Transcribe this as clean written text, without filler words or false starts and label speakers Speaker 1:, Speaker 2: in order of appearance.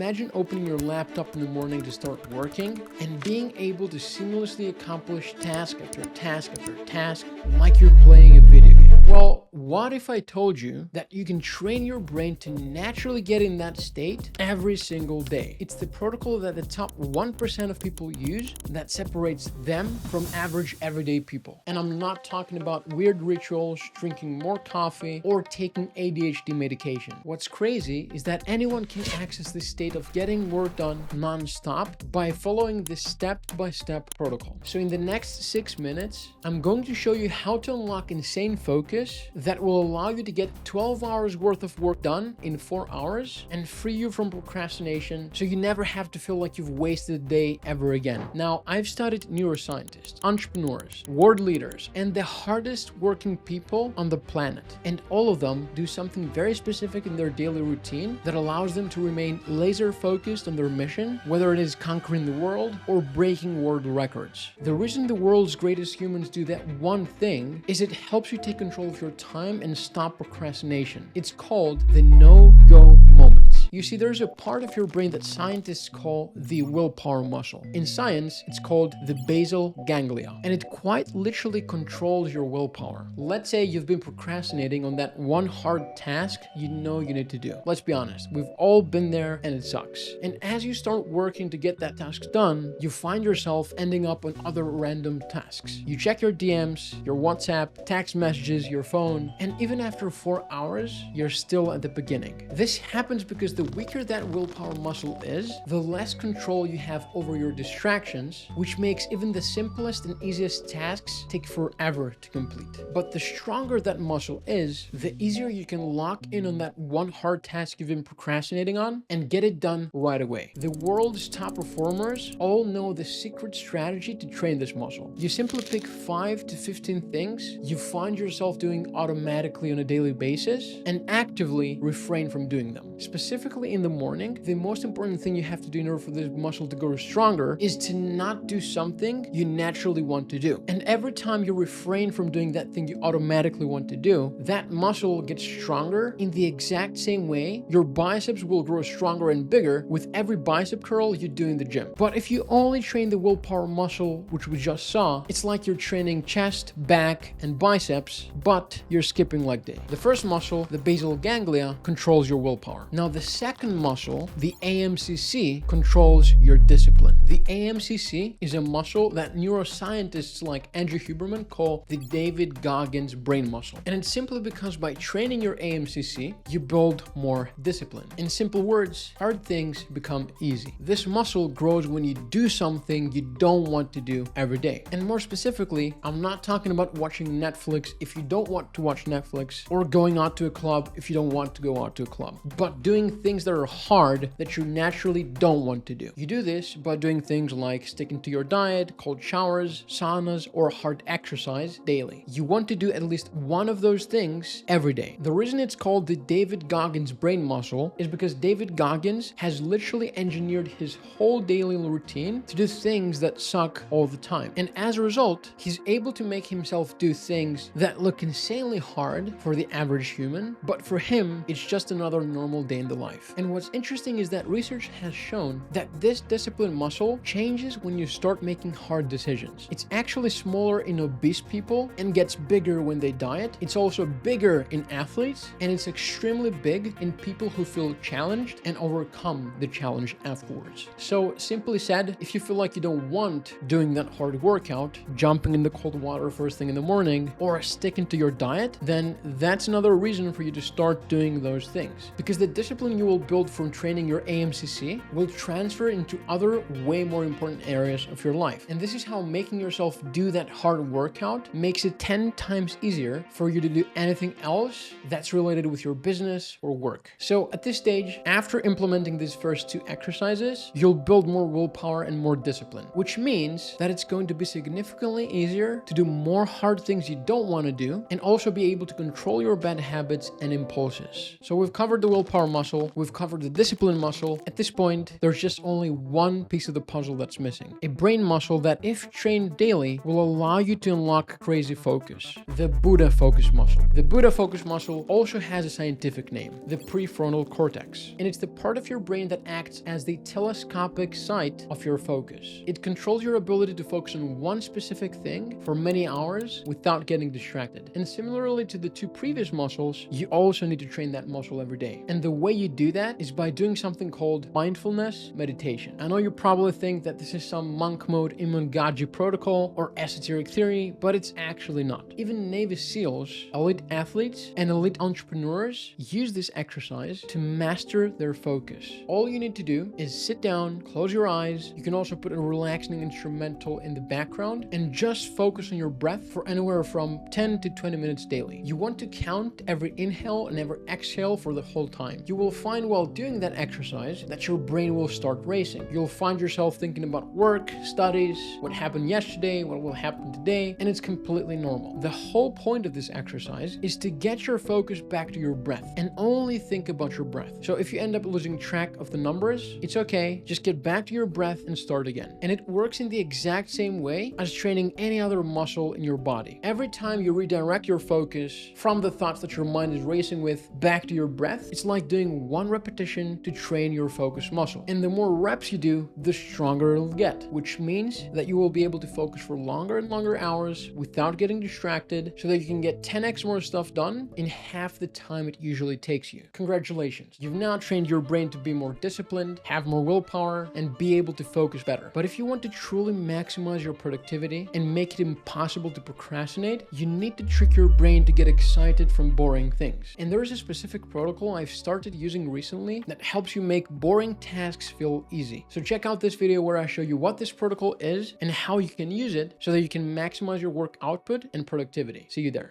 Speaker 1: Imagine opening your laptop in the morning to start working and being able to seamlessly accomplish task after task after task like you're playing a video game. Well, what if I told you that you can train your brain to naturally get in that state every single day? It's the protocol that the top 1% of people use that separates them from average everyday people. And I'm not talking about weird rituals, drinking more coffee, or taking ADHD medication. What's crazy is that anyone can access this state of getting work done non-stop by following this step-by-step protocol. So in the next 6 minutes, I'm going to show you how to unlock insane focus that will allow you to get 12 hours worth of work done in 4 hours and free you from procrastination so you never have to feel like you've wasted a day ever again. Now, I've studied neuroscientists, entrepreneurs, world leaders, and the hardest working people on the planet. And all of them do something very specific in their daily routine that allows them to remain laser focused on their mission, whether it is conquering the world or breaking world records. The reason the world's greatest humans do that one thing is it helps you take control of your time and stop procrastination. It's called the no-go moments. You see, there's a part of your brain that scientists call the willpower muscle. In science, it's called the basal ganglia, and it quite literally controls your willpower. Let's say you've been procrastinating on that one hard task you know you need to do. Let's be honest, we've all been there and it sucks. And as you start working to get that task done, you find yourself ending up on other random tasks. You check your DMs, your WhatsApp, text messages, your phone, and even after 4 hours, you're still at the beginning. This happens because the weaker that willpower muscle is, the less control you have over your distractions, which makes even the simplest and easiest tasks take forever to complete. But the stronger that muscle is, the easier you can lock in on that one hard task you've been procrastinating on and get it done right away. The world's top performers all know the secret strategy to train this muscle. You simply pick 5 to 15 things you find yourself doing automatically on a daily basis and actively refrain from doing them. Specifically in the morning, the most important thing you have to do in order for this muscle to grow stronger is to not do something you naturally want to do. And every time you refrain from doing that thing you automatically want to do, that muscle gets stronger in the exact same way your biceps will grow stronger and bigger with every bicep curl you do in the gym. But if you only train the willpower muscle, which we just saw, it's like you're training chest, back, and biceps, but you're skipping leg day. The first muscle, the basal ganglia, controls your willpower. Now the second muscle, the AMCC, controls your discipline. The AMCC is a muscle that neuroscientists like Andrew Huberman call the David Goggins brain muscle. And it's simply because by training your AMCC, you build more discipline. In simple words, hard things become easy. This muscle grows when you do something you don't want to do every day. And more specifically, I'm not talking about watching Netflix if you don't want to watch Netflix, or going out to a club if you don't want to go out to a club, but doing things that are hard that you naturally don't want to do. You do this by doing things like sticking to your diet, cold showers, saunas, or hard exercise daily. You want to do at least one of those things every day. The reason it's called the David Goggins brain muscle is because David Goggins has literally engineered his whole daily routine to do things that suck all the time. And as a result, he's able to make himself do things that look insanely hard for the average human, but for him, it's just another normal day in the life. And what's interesting is that research has shown that this discipline muscle changes when you start making hard decisions. It's actually smaller in obese people and gets bigger when they diet. It's also bigger in athletes, and it's extremely big in people who feel challenged and overcome the challenge afterwards. So simply said, if you feel like you don't want doing that hard workout, jumping in the cold water first thing in the morning, or sticking to your diet, then that's another reason for you to start doing those things. Because the discipline you will build from training your AMCC will transfer into other way more important areas of your life. And this is how making yourself do that hard workout makes it 10 times easier for you to do anything else that's related with your business or work. So at this stage, after implementing these first 2 exercises, you'll build more willpower and more discipline, which means that it's going to be significantly easier to do more hard things you don't want to do and also be able to control your bad habits and impulses. So we've covered the willpower muscle, muscle. We've covered the discipline muscle. At this point, there's just only one piece of the puzzle that's missing. A brain muscle that, if trained daily, will allow you to unlock crazy focus. The Buddha focus muscle. The Buddha focus muscle also has a scientific name, the prefrontal cortex. And it's the part of your brain that acts as the telescopic sight of your focus. It controls your ability to focus on one specific thing for many hours without getting distracted. And similarly to the two previous muscles, you also need to train that muscle every day. And the way you do that is by doing something called mindfulness meditation. I know you probably think that this is some monk mode Imungaji protocol or esoteric theory, but it's actually not. Even Navy SEALs, elite athletes, and elite entrepreneurs use this exercise to master their focus. All you need to do is sit down, close your eyes. You can also put a relaxing instrumental in the background and just focus on your breath for anywhere from 10 to 20 minutes daily. You want to count every inhale and every exhale for the whole time. You will find while doing that exercise that your brain will start racing. You'll find yourself thinking about work, studies, what happened yesterday, what will happen today, and it's completely normal. The whole point of this exercise is to get your focus back to your breath and only think about your breath. So if you end up losing track of the numbers, it's okay. Just get back to your breath and start again. And it works in the exact same way as training any other muscle in your body. Every time you redirect your focus from the thoughts that your mind is racing with back to your breath, it's like doing one repetition to train your focus muscle. And the more reps you do, the stronger it'll get, which means that you will be able to focus for longer and longer hours without getting distracted, so that you can get 10x more stuff done in half the time it usually takes you. Congratulations. You've now trained your brain to be more disciplined, have more willpower, and be able to focus better. But if you want to truly maximize your productivity and make it impossible to procrastinate, you need to trick your brain to get excited from boring things. And there is a specific protocol I've started using recently that helps you make boring tasks feel easy. So check out this video where I show you what this protocol is and how you can use it so that you can maximize your work output and productivity. See you there.